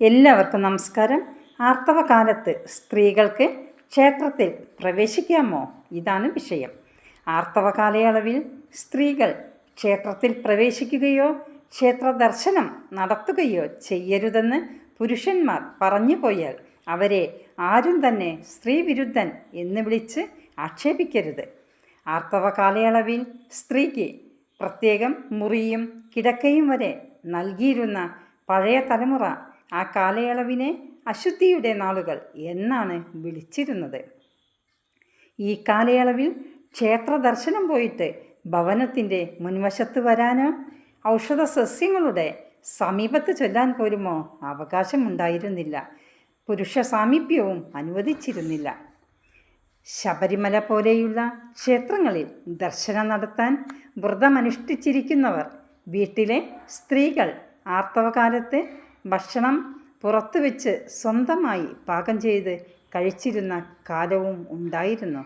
എല്ലാവർക്കും നമസ്കാരം. ആർത്തവകാലത്ത് സ്ത്രീകൾക്ക് ക്ഷേത്രത്തിൽ പ്രവേശിക്കാമോ? ഇതാണ് വിഷയം. ആർത്തവ കാലയളവിൽ സ്ത്രീകൾ ക്ഷേത്രത്തിൽ പ്രവേശിക്കുകയോ ക്ഷേത്ര ദർശനം നടത്തുകയോ ചെയ്യരുതെന്ന് പുരുഷന്മാർ പറഞ്ഞു പോയാൽ അവരെ ആരും തന്നെ സ്ത്രീവിരുദ്ധൻ എന്ന് വിളിച്ച് ആക്ഷേപിക്കരുത്. ആർത്തവ കാലയളവിൽ സ്ത്രീക്ക് പ്രത്യേകം മുറിയും കിടക്കയും വരെ നൽകിയിരുന്ന പഴയ തലമുറ ആ കാലയളവിനെ അശുദ്ധിയുടെ നാളുകൾ എന്നാണ് വിളിച്ചിരുന്നത്. ഈ കാലയളവിൽ ക്ഷേത്ര ദർശനം പോയിട്ട് ഭവനത്തിൻ്റെ മുൻവശത്ത് വരാനോ ഔഷധ സസ്യങ്ങളുടെ സമീപത്ത് ചൊല്ലാൻ പോലുമോ അവകാശമുണ്ടായിരുന്നില്ല. പുരുഷ സാമീപ്യവും അനുവദിച്ചിരുന്നില്ല. ശബരിമല പോലെയുള്ള ക്ഷേത്രങ്ങളിൽ ദർശനം നടത്താൻ വ്രതമനുഷ്ഠിച്ചിരിക്കുന്നവർ വീട്ടിലെ സ്ത്രീകൾ ആർത്തവകാലത്ത് ഭക്ഷണം പുറത്തു വെച്ച് സ്വന്തമായി പാകം ചെയ്ത് കഴിച്ചിരുന്ന കാലവും ഉണ്ടായിരുന്നു.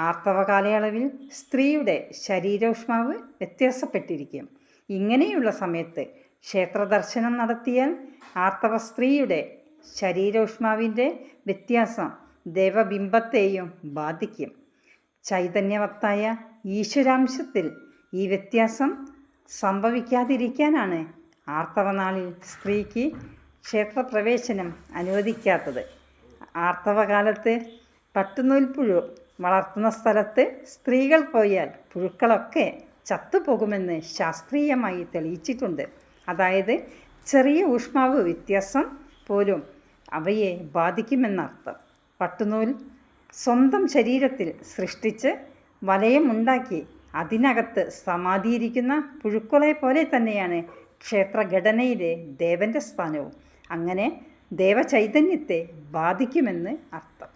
ആർത്തവ കാലയളവിൽ സ്ത്രീയുടെ ശരീരോഷ്മാവ് വ്യത്യാസപ്പെട്ടിരിക്കും. ഇങ്ങനെയുള്ള സമയത്ത് ക്ഷേത്ര ദർശനം നടത്തിയാൽ ആർത്തവ സ്ത്രീയുടെ ശരീരോഷ്മാവിൻ്റെ വ്യത്യാസം ദേവബിംബത്തെയും ബാധിക്കും. ചൈതന്യവത്തായ ഈശ്വരാംശത്തിൽ ഈ വ്യത്യാസം സംഭവിക്കാതിരിക്കാനാണ് ആർത്തവനാളിൽ സ്ത്രീക്ക് ക്ഷേത്രപ്രവേശനം അനുവദിക്കാത്തത്. ആർത്തവകാലത്ത് പട്ടുനൂൽപ്പുഴു വളർത്തുന്ന സ്ഥലത്ത് സ്ത്രീകൾ പോയാൽ പുഴുക്കളൊക്കെ ചത്തുപോകുമെന്ന് ശാസ്ത്രീയമായി തെളിയിച്ചിട്ടുണ്ട്. അതായത് ചെറിയ ഊഷ്മാവ് വ്യത്യാസം പോലും അവയെ ബാധിക്കുമെന്നർത്ഥം. പട്ടുനൂൽ സ്വന്തം ശരീരത്തിൽ സൃഷ്ടിച്ച് വലയമുണ്ടാക്കി അതിനകത്ത് സമാധിയിരിക്കുന്ന പുഴുക്കളെ പോലെ തന്നെയാണ് ക്ഷേത്രഘടനയിലെ ദേവൻ്റെ സ്ഥാനവും. അങ്ങനെ ദേവചൈതന്യത്തെ ബാധിക്കുമെന്ന് അർത്ഥം.